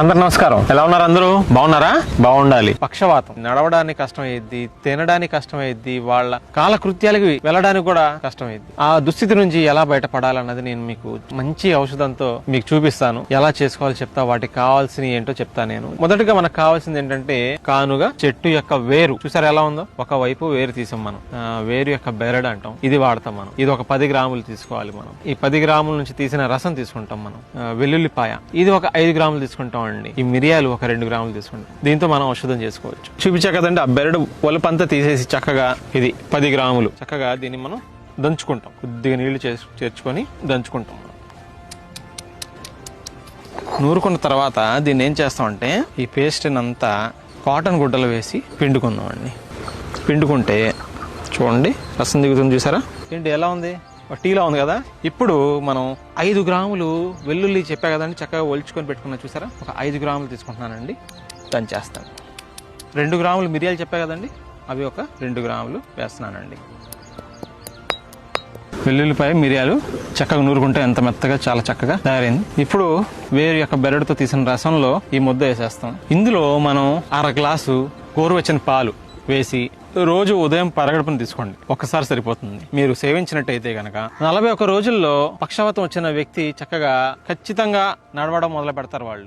అందరు నమస్కారం. ఎలా ఉన్నారు? అందరూ బాగున్నారా? బాగుండాలి. పక్షవాతం నడవడానికి కష్టమైద్ది, తినడానికి కష్టమైద్ది, వాళ్ళ కాలకృత్యాలకి వెళ్ళడానికి కూడా కష్టమైద్ది. ఆ దుస్థితి నుంచి ఎలా బయటపడాలన్నది నేను మీకు మంచి ఔషధంతో మీకు చూపిస్తాను. ఎలా చేసుకోవాలో చెప్తా, వాటికి కావాల్సిన ఏంటో చెప్తా. నేను మొదటగా మనకు కావాల్సింది ఏంటంటే కానుగా చెట్టు యొక్క వేరు. చూసారా ఎలా ఉందో? ఒక వైపు వేరు తీసాం మనం. వేరు యొక్క బెరడు అంటాం, ఇది వాడతాం మనం. ఇది ఒక 10 గ్రాములు తీసుకోవాలి మనం. ఈ 10 గ్రాముల నుంచి తీసిన రసం తీసుకుంటాం మనం. వెల్లుల్లిపాయ ఇది ఒక 5 గ్రాములు తీసుకుంటాం అండి. ఈ మిరియాలు ఒక 2 గ్రాములు తీసుకుంటాం. దీంతో మనం ఔషధం చేసుకోవచ్చు. చూపించా కదండి, ఆ బెరడు వలుపంతా తీసేసి చక్కగా ఇది 10 గ్రాములు చక్కగా దీన్ని మనం దంచుకుంటాం. కొద్దిగా నీళ్లు చేర్చుకొని దంచుకుంటాం. నూరుకున్న తర్వాత దీన్ని ఏం చేస్తామంటే ఈ పేస్ట్ అంతా కాటన్ గుడ్డలు వేసి పిండుకుందాం అండి. పిండుకుంటే చూడండి రసం దిగుతుంది. చూసారా ఏంటి ఎలా ఉంది? టీలో ఉంది కదా. ఇప్పుడు మనం 5 గ్రాములు వెల్లుల్లి చెప్పా కదండి, చక్కగా ఒలుచుకొని పెట్టుకున్నా. చూసారా, ఒక 5 గ్రాములు తీసుకుంటున్నానండి, దంచేస్తాను. 2 గ్రాములు మిరియాలు చెప్పా కదండి, అవి ఒక 2 గ్రాములు వేస్తున్నానండి. వెల్లుల్లిపాయ మిరియాలు చక్కగా నూరుకుంటే ఎంత మెత్తగా చాలా చక్కగా తయారైంది. ఇప్పుడు వేరు యొక్క బెరడుతో తీసిన రసంలో ఈ ముద్ద వేసేస్తాం. ఇందులో మనం 1/2 గ్లాసు గోరువెచ్చని పాలు వేసి రోజు ఉదయం పరగడుపుని తీసుకోండి. ఒక్కసారి సరిపోతుంది. మీరు సేవించినట్టయితే గనక 41 రోజుల్లో పక్షవాతం వచ్చిన వ్యక్తి చక్కగా ఖచ్చితంగా నడవడం మొదలు పెడతారు వాళ్ళు.